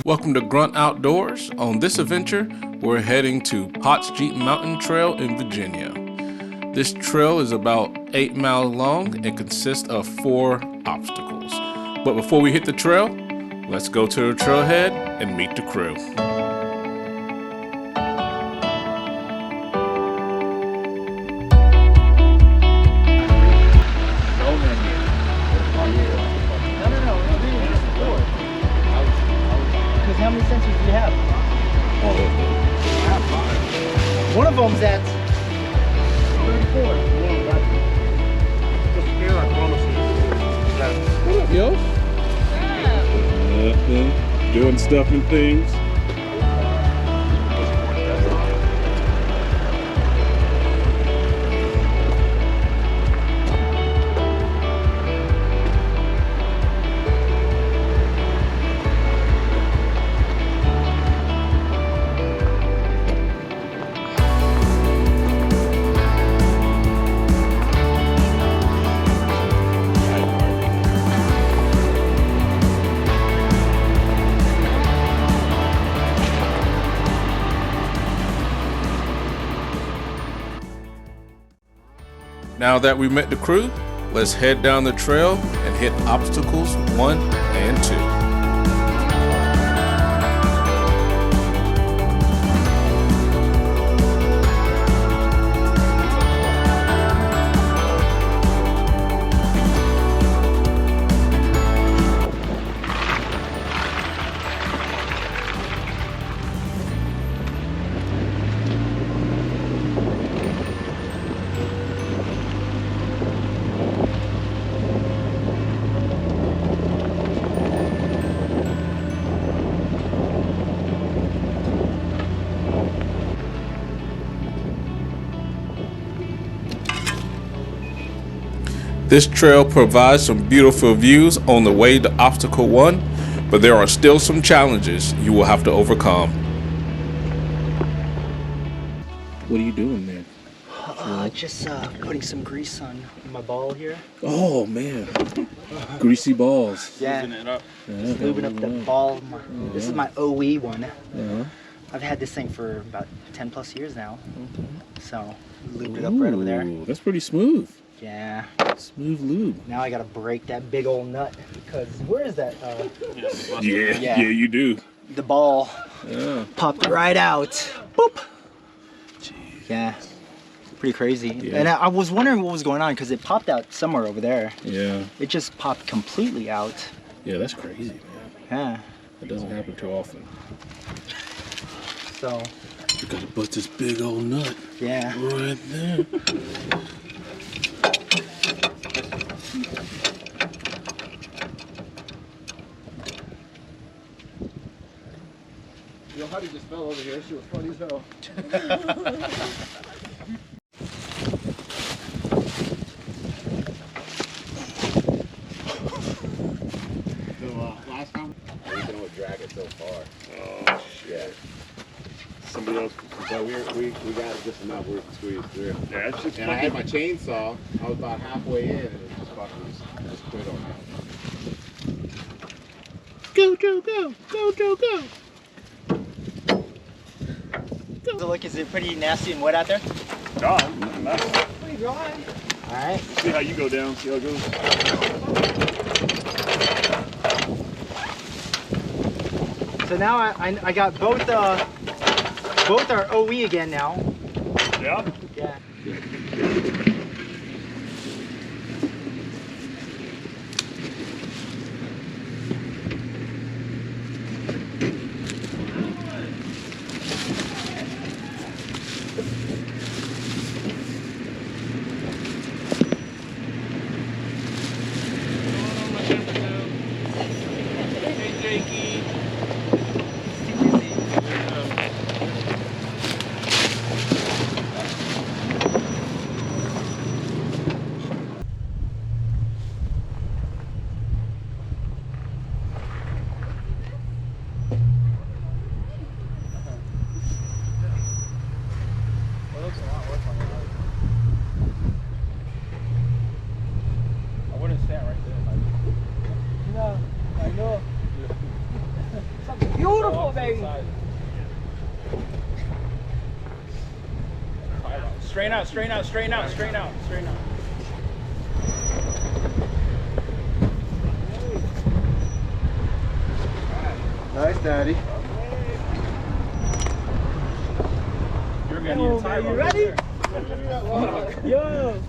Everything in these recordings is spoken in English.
Welcome to Grunt Outdoors. On this adventure, we're heading to Potts Jeep Mountain Trail in Virginia. This trail is about 8 miles long and consists of 4 obstacles. But before we hit the trail, let's go to the trailhead and meet the crew. How many sensors do you have? All of them. I have 5. One of them's at 34. Just here, I promise you. What up, yo? Nothing. Doing stuff and things. Now that we met the crew, let's head down the trail and hit obstacles 1 and 2. This trail provides some beautiful views on the way to obstacle 1, but there are still some challenges you will have to overcome. What are you doing there? Just putting some grease on my ball here. Oh man, greasy balls. Yeah, just lubing up the ball. This is my OE one. I've had this thing for about 10 plus years now. So lubed it up right over there. That's pretty smooth. Yeah. Smooth lube. Now I gotta break that big old nut because where is that? Yeah, you do. The ball popped right out. Boop. Jeez. Yeah. Pretty crazy. Yeah. And I was wondering what was going on because it popped out somewhere over there. Yeah. It just popped completely out. Yeah, that's crazy, man. Yeah. That doesn't happen too often. So. You gotta bust this big old nut. Yeah. Right there. Yo, Huddy just fell over here. She was funny as hell. Last time we can only drag it so far. Oh shit. Somebody else. So we got it just enough. We can squeeze through. Yeah, it's just. And I had my chainsaw. I was about halfway in, and it just fucking just quit on me. Go, Joe, go! Go, Joe, go! So look, is it pretty nasty and wet out there? No, nice. Pretty dry. All right. See how you go down. See how it goes. So now I got both our OE again now. Yeah. Yeah. Beautiful, baby. Straighten out, straighten out, straighten out, straighten out, straighten out. Nice, Daddy. You're gonna need a tie rod. You ready? Yo.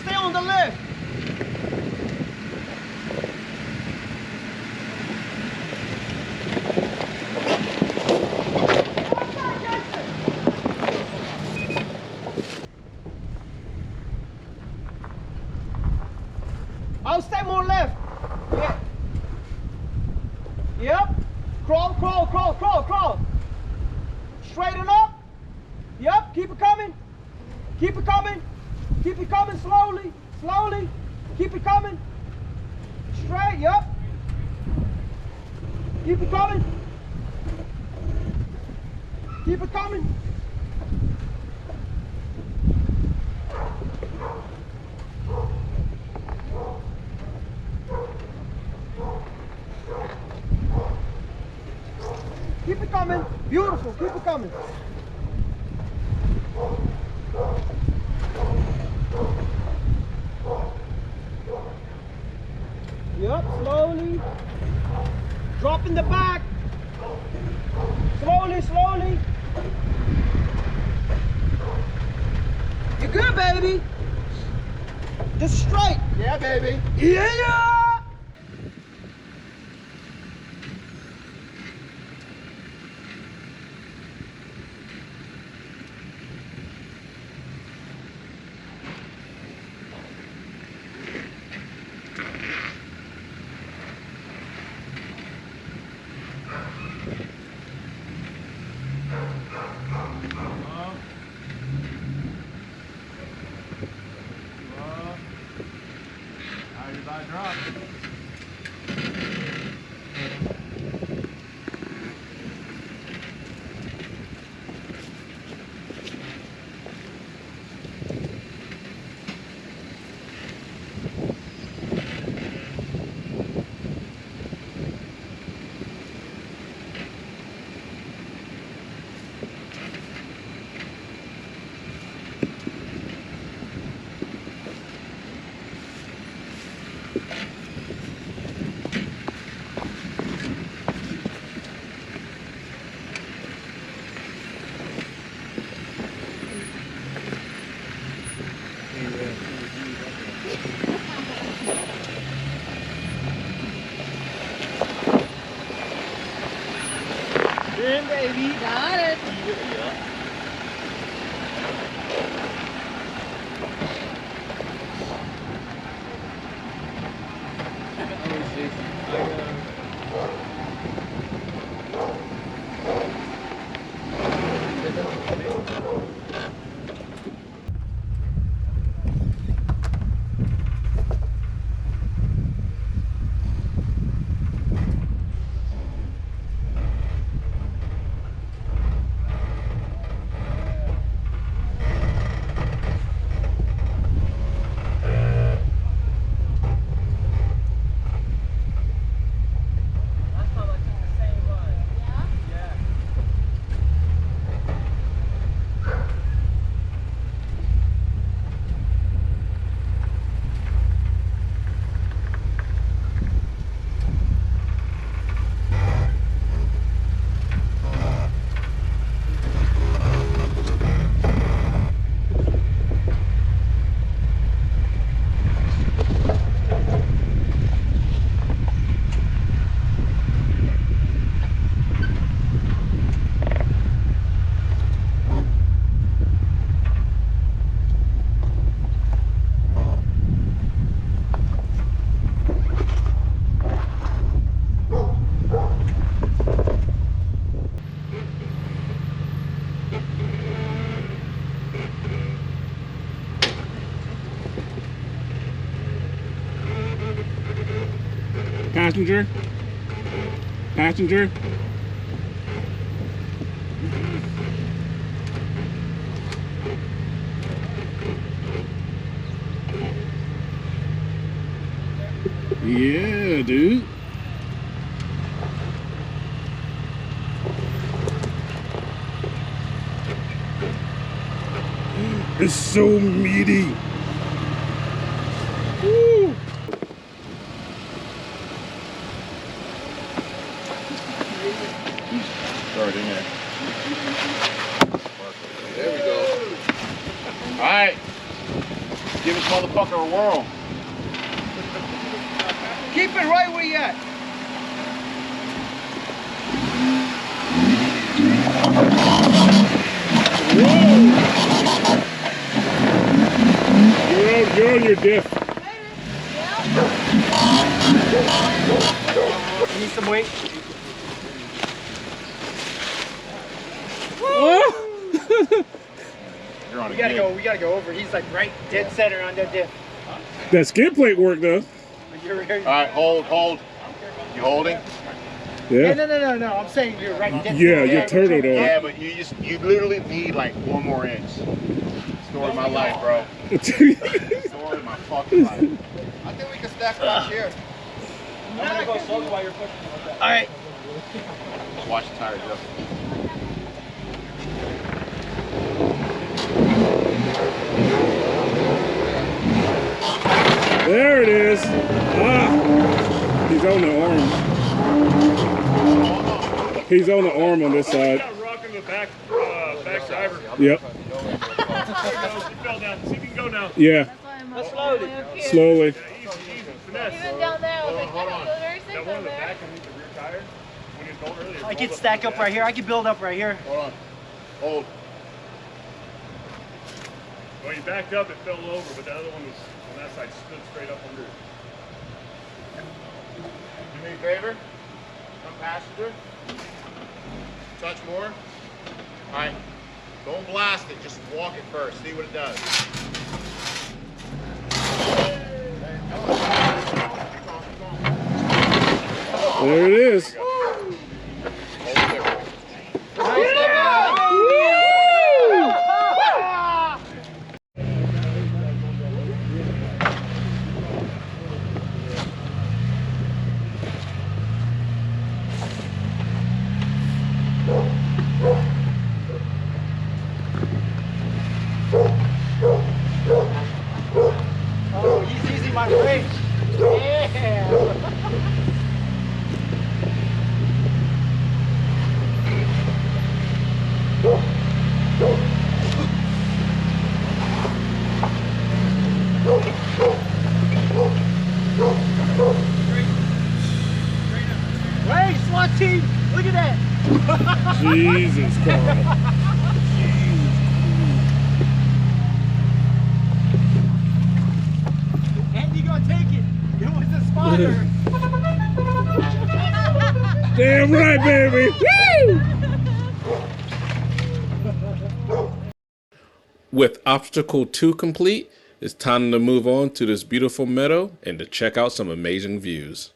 Stay on the left. I'll stay more left. Yeah. Yep. Crawl, crawl, crawl, crawl, crawl. Straighten up. Yep. Keep it coming. Keep it coming. Keep it coming slowly. Slowly. Keep it coming. Straight. Yep. Keep it coming. Keep it coming. Keep it coming. Beautiful. Keep it coming. Yep, slowly. Drop in the back. Slowly, slowly. You good, baby? Just straight. Yeah, baby. Yeah! Baby, got it. Passenger. Passenger. Yeah, dude. It's so meaty. Woo. Throw it in there. There we go. All right. Give this motherfucker a whirl. Keep it right where you at. You're on your diff. You need some weight? You're on We gotta go over. He's like right dead center on that diff. That skid plate work though. You're right. All right, hold. You holding? Yeah. No. I'm saying you're right dead Yeah, center. you're turtle though. Yeah, but you literally need like 1 more inch. Story of my life, bro. Story of my fucking life. I think we can stack right here. I'm gonna go slow while you're pushing like that. All right. Watch the tire adjust. There it is. Ah, he's on the arm. He's on the arm on this side. Rocking the back driver. Yep. He fell down. See if you can go now. Yeah. Let's load it. Slowly. Easy. Finesse. Even down there, I was like, I don't feel very safe That one down in the there. back underneath the rear tire. When he was going earlier. I can stack up right here. I can build up right here. Hold on. Hold. When he backed up, it fell over, but the other one was on that side, stood straight up under it. Do me a favor. Come passenger. Touch more. All right. Don't blast it. Just walk it first. See what it does. There it is. Oh, easy, my friend. Yeah. Hey, SWAT team, look at that. Jesus Christ. Andy gonna take it. It was a spotter. Damn right, baby. Woo! With obstacle 2 complete, it's time to move on to this beautiful meadow and to check out some amazing views.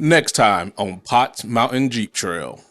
Next time on Potts Mountain Jeep Trail.